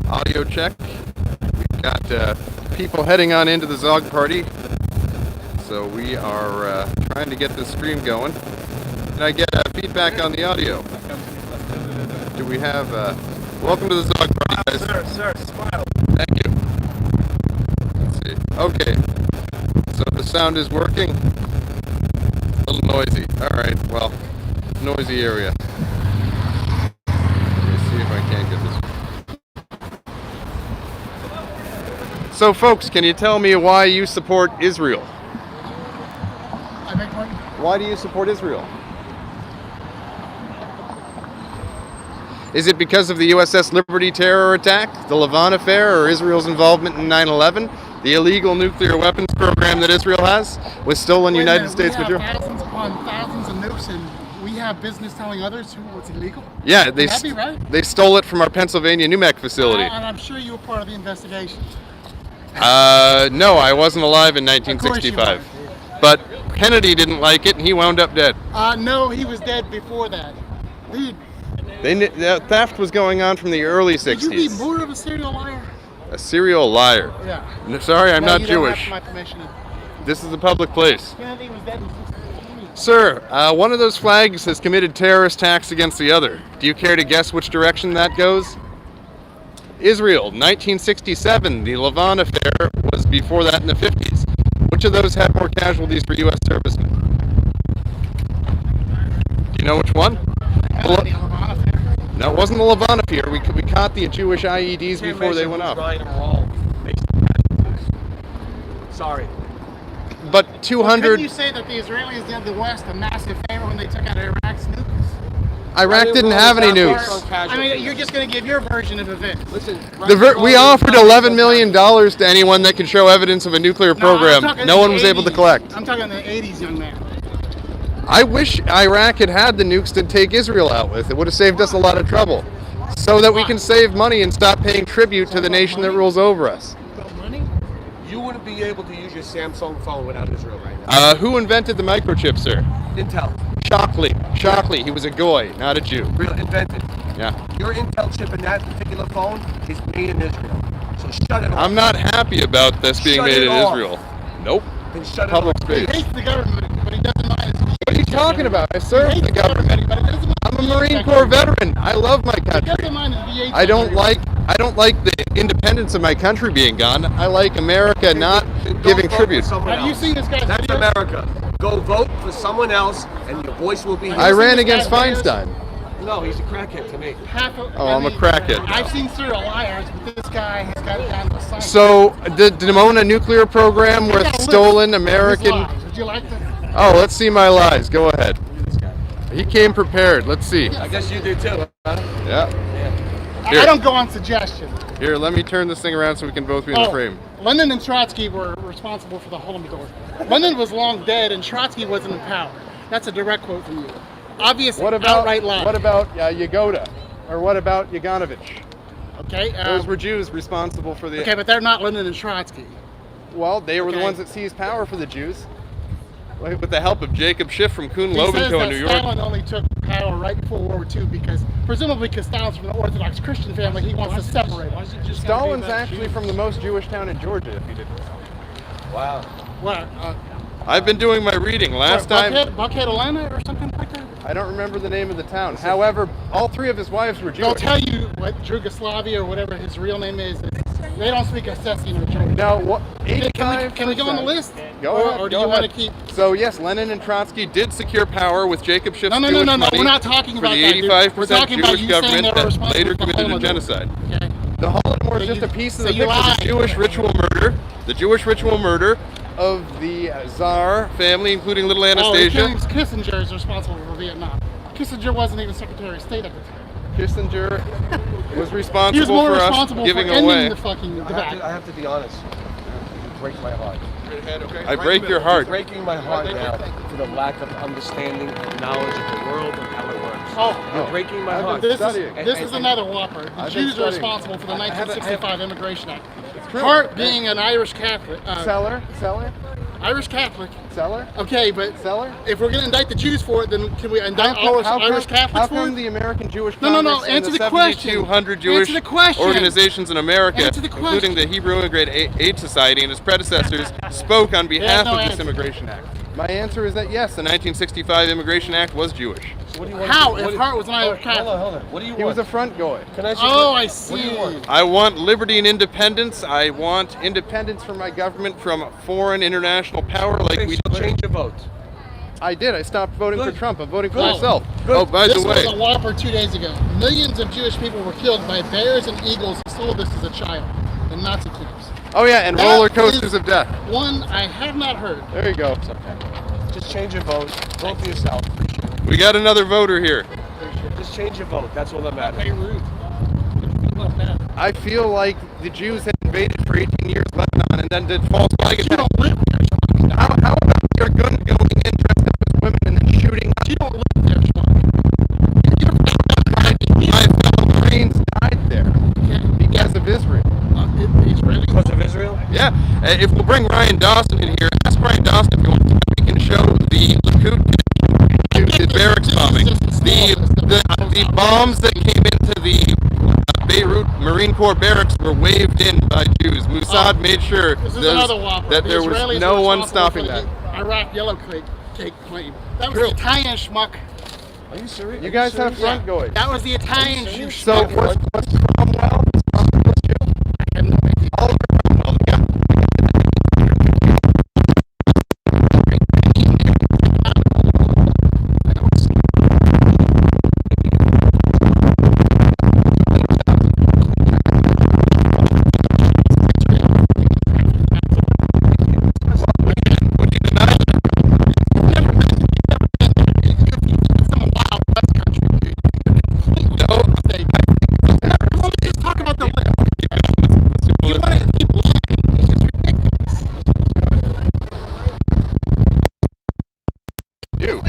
Audio check. We've got people heading on into the Zog party. So we are trying to get this stream going. Can I get feedback on the audio? Do we have... welcome to the Zog party, guys. Sir, smile. Thank you. Let's see. Okay. So the sound is working. A little noisy. Alright, well, noisy area. Let me see if I can't get this. So folks, can you tell me why you support Israel? I beg pardon? Why do you support Israel? Is it because of the USS Liberty terror attack, the Levant affair, or Israel's involvement in 9/11, the illegal nuclear weapons program that Israel has with stolen United States material? We have thousands upon thousands of nukes, and we have business telling others who it's illegal? Yeah, Would that be right? they stole it from our Pennsylvania NUMEC facility. And I'm sure you were part of the investigation. No, I wasn't alive in 1965. But Kennedy didn't like it, and he wound up dead. No, he was dead before that. Dude, The theft was going on from the early 60s. would you be more of a serial liar? A serial liar. Yeah. Sorry, I'm No, not you don't Jewish. have my permission. This is a public place. Kennedy was dead in 1960. Sir, one of those flags has committed terrorist acts against the other. Do you care to guess which direction that goes? Israel, 1967. The Levant affair was before that in the 50s. Which of those had more casualties for U.S. servicemen? Do you know which one? No, it wasn't the Levant affair. We caught the Jewish IEDs before they went off. Sorry. But Well, 200... couldn't you say that the Israelis did the West a massive favor when they took out Iraq's nukes? Iraq didn't have any nukes. I mean, you're just going to give your version of events. Listen, We offered $11 million to anyone that could show evidence of a nuclear program. No one was able to collect. I'm talking in the 80s, young man. I wish Iraq had the nukes to take Israel out with. It would have saved us a lot of trouble. So that we can save money and stop paying tribute to the nation that rules over us. Money? you wouldn't be able to use your Samsung phone without Israel right now. Who invented the microchip, sir? Intel. Shockley. Shockley. He was a goy, not a Jew. Real invented. Yeah. Your Intel chip in that particular phone is made in Israel. So shut it off. I'm not happy about this being Shut made it in off. Israel. Nope. Then shut it Public off. He space. hates the government, but he doesn't mind. What are you talking about? I serve the government. But he doesn't mind. I'm a Marine Corps veteran. I love my He country. doesn't mind his VA. I don't like the independence of my country being gone. I like America not Then giving don't vote tribute. for someone Have you else. seen this guy's That's videos? America. Go vote for someone else, and your voice will be heard. I ran this against guy's videos? Feinstein. No, he's a crackhead to me. Oh, I'm a crackhead. I've seen serial liars, but this guy has got it down to a science. So the Dimona nuclear program He's with got a list stolen of his American... lies. Would you like to? Oh, let's see my lies. Go ahead. He came prepared. Let's see. I guess you do too. Huh? Yeah. Here. I don't go on suggestion. Here, let me turn this thing around so we can both be in the frame. Lenin and Trotsky were responsible for the Holodomor. Lenin was long dead, and Trotsky wasn't in power. That's a direct quote from you. Obvious, What about outright lie. what about Yagoda? Or what about Yaganovich? Okay. Those were Jews responsible for the... Okay, but they're not Lenin and Trotsky. Well, they were the Okay. ones that seized power for the Jews. With the help of Jacob Schiff from Kuhn He says Lobenko that in New York. Stalin only took power right before World War II because, presumably because Stalin's from an Orthodox Christian family, he wants to separate them. Stalin's actually from the most Jewish town in Georgia, if you didn't know. Wow. What? I've been doing my reading. Last time, Buckhead, Atlanta, or something like that? I don't remember the name of the town. However, all three of his wives were They'll Jewish. tell you what Yugoslavia or whatever his real name is. They don't speak Ossetian or Georgian. Now, what? Can we go on the list? Go or, ahead. Or do go you want ahead. to keep? So yes, Lenin and Trotsky did secure power with Jacob Schiff's No. Jewish money We're not talking for about the that, dude. 85% We're talking about Jewish you saying government they were that responsible later for the committed a Holodomor. genocide. Okay. The Holodomor So is just you- a piece of so the you picture of the lied. Jewish ritual murder. The Jewish ritual murder of the Tsar family, including little Oh, Anastasia. Kissinger is responsible for Vietnam. Kissinger wasn't even Secretary of State at the time. Kissinger was He was responsible more for us responsible giving for ending away. the fucking I debate. have to be honest. You break my heart. I break your heart. You're breaking my heart now for the lack of understanding and knowledge of the world and how it works. Oh, You're breaking my I've heart. been this studying. is another whopper. The I've been Jews are studying. responsible for the 1965 Immigration Act. true. Part being an Irish Catholic. Seller? Irish Catholic. Seller? Okay, but Seller? if we're going to indict the Jews for it, then can we indict Irish How Catholics for come it? the American Jewish No, Congress and answer the the question. 7,200 Jewish Answer the question. organizations in America, Answer the including the Hebrew Immigrant Aid Society and its predecessors, spoke on behalf no of this answer. Immigration Act? My answer is that yes, the 1965 Immigration Act was Jewish. What do you want? How? If Hart was an Irish Hold Catholic. on. What do you want? He was a front goy. Can I ask Oh, you I What do see. you want? I want liberty and independence. I want independence for my government from foreign international power like Okay, we so change your vote. I did. I stopped voting for Good. Trump. I'm voting for Good. myself. Good. Oh, by This the way, was a whopper 2 days ago. Millions of Jewish people were killed by bears and eagles who saw this as a child in Nazi camps. oh yeah, and That roller coasters is- of death. One I have not heard. There you go. It's okay. Just change your vote. Vote for yourself. We got another voter here. Just change your vote. That's all that matters. Beirut. About that. I feel like the Jews had invaded for 18 years Lebanon and then did false flag You attacks. don't live there. How about your gun going in dressed up as women and then shooting up? You don't live there, Schmuck. My fellow Marines died there because of Israel. Israeli. Because of Israel? Yeah, if we'll bring Ryan Dawson in here, ask Ryan Dawson if he wants to come. We can show the Likud to the barracks bombing. The bombs that came into the Beirut Marine Corps barracks were waved in by Jews. Mossad made sure This is another whopper. that The there was Israelis no were one responsible stopping for that. the Iraq yellow cake claim. That was the Italian schmuck. Are you serious? You guys have front Yeah, goys. that was the Italian Jew So schmuck. was Cromwell? I have no idea. Oliver Cromwell, the guy. Would you deny that? Some wild west country, dude. No. Let me just talk about the list. You want to keep lying. It's just ridiculous. You.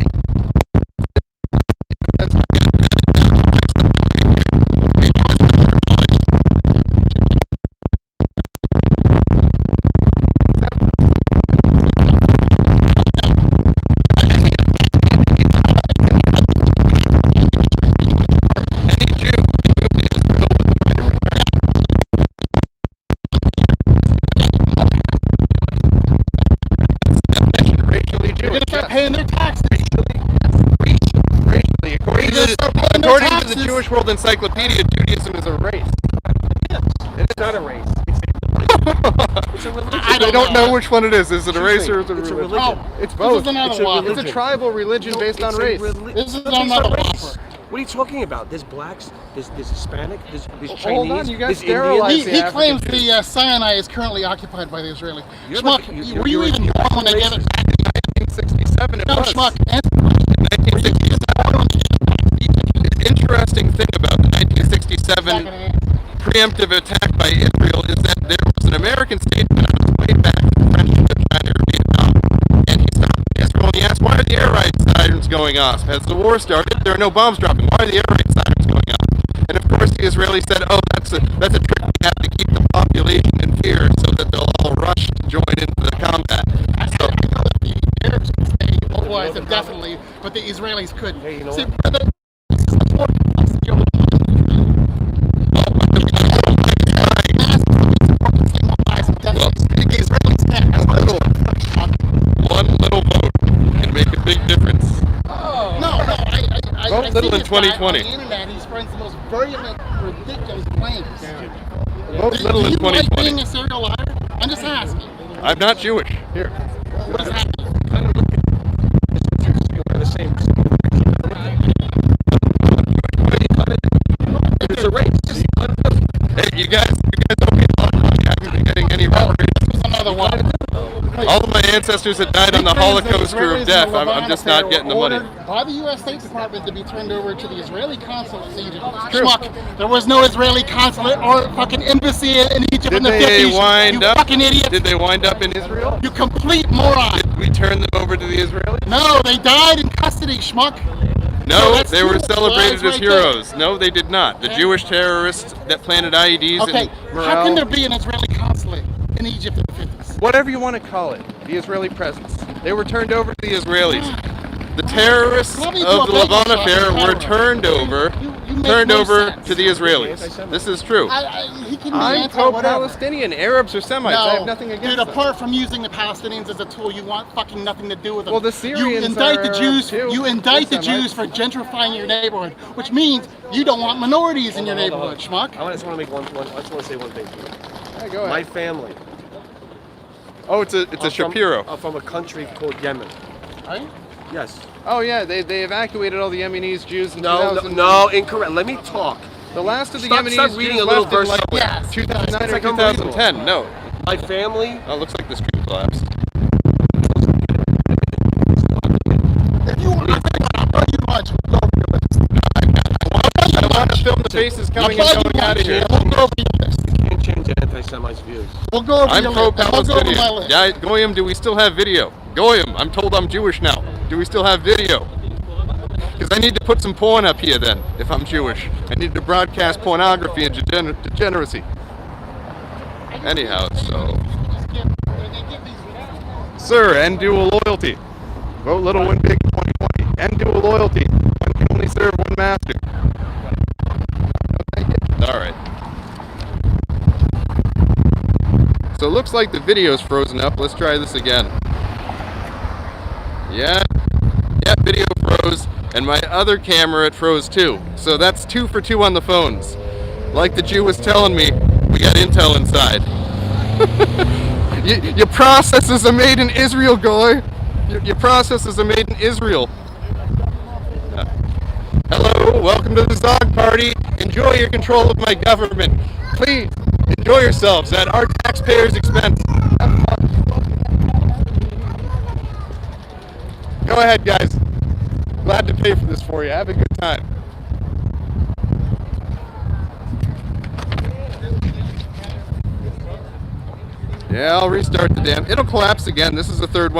Racially They're going Jewish. to start yes. paying their taxes. Racially, according They're to gonna start paying their according to the taxes. Jewish World Encyclopedia, Judaism is a race. It's not a race. It's a religion. I don't know which one it is. Is it a race or is it It's a religion? religion. Oh, It's this both. is another It's a whopper. It's a tribal religion based on race. This is It's based on another race. whopper. What are you talking about? There's blacks, there's Hispanic, there's Chinese, Hold on, you guys there's sterilize Indians. the He African claims Jews. the Sinai is currently occupied by the Israeli. You're Schmuck, like- you- were you you're- even you're born when they racist. gave it? 1967 it No, was. Schmuck, answer the question. 1967. The interesting thing about the 1967 Not gonna answer. preemptive attack by Israel is that there was an American statesman on his way back from French China or Vietnam, and he stopped Israel and he asked, "Why are the air raid sirens going off? Has the war started? There are no bombs dropping. Why are the air raid sirens going off?" And of course, the Israelis said, "Oh, that's a trick we have to keep the population in fear so that they'll all rush to join into the combat." So, I know that the Arabs could stay localized indefinitely, but the Israelis couldn't. Hey, you know See, what? brother, this is the point. well, one little vote can make a big difference. I Vote see little in this guy 2020. on the internet. He spreads the most virulent, ridiculous claims. Vote little Do in you like 2020. being a serial liar? I'm just asking. I'm not Jewish. Here. What is happening? We're the same. It's a race. Hey, you guys owe me a lot of money. I haven't been getting any reparations. This is another one. All of my ancestors had died on the Holocaust crew of death. I'm just not getting the money. Ordered by the U.S. State Department to be turned over to the Israeli consulate in Egypt. True. Schmuck, there was no Israeli consulate or fucking embassy in Egypt in Did the they 50s. wind you up? fucking idiot. Did they wind up in Israel? You complete moron. Did we turn them over to the Israelis? No, they died in custody, schmuck. No, that's they were two celebrated lies as right there. heroes. No, they did not. The Okay. Jewish terrorists that planted IEDs Okay, in how can there Morale. be an Israeli consulate in Egypt in the 50s? Whatever you want to call it. the Israeli presence. They were turned over to the Israelis. The terrorists of Probably the do a bagel Lavon shop affair in were Cairo. turned over, You make no sense. to the Israelis. This is true. He can be I'm anti-whatever. pro-Palestinian. Arabs or Semites. I have No, nothing against dude, them. apart from using the Palestinians as a tool, you want fucking nothing to do with them. Well, the Syrians you indict the are Jews. too. You indict the They're Jews for gentrifying your neighborhood, which means you don't want minorities in your Hold on, neighborhood, schmuck. I just want to make one. I just want to say one thing. Yeah, go My ahead. family. Oh, it's a Shapiro. I'm from a country called Yemen. Right? Yes. Oh yeah, they evacuated all the Yemenis Jews in No, 2000. no, incorrect. Let me talk. The last of the Stop- Yemenis stop reading Jews a little left in verse like somewhere. Yes. 2009 It's or like 2010. No. My family. Oh, it looks like the screen collapsed. If you want, I'll tell you much. I want to film the faces coming and going out of here. We'll go over your list. Can't change anti-Semites' views. We'll go over I'm your list. We'll go over my pro-Palestinian. list. Yeah, Goyim, do we still have video? Goyim, I'm told I'm Jewish now. Do we still have video? Because I need to put some porn up here then, if I'm Jewish. I need to broadcast pornography and degeneracy. Anyhow, so... Sir, end dual loyalty. Vote little, win big 2020. End dual loyalty. One can only serve one master. Alright. So it looks like the video's frozen up. Let's try this again. Yeah, video froze. And my other camera, it froze too. So that's 2 for 2 on the phones. Like the Jew was telling me, we got intel inside. Your processes are made in Israel, Goy. Your processes are made in Israel. Hello, welcome to the Zog Party. Enjoy your control of my government. Please, enjoy yourselves at our taxpayers' expense. Have fun. Go ahead, guys. Glad to pay for this for you. Have a good time. Yeah, I'll restart the dam. It'll collapse again. This is the third one.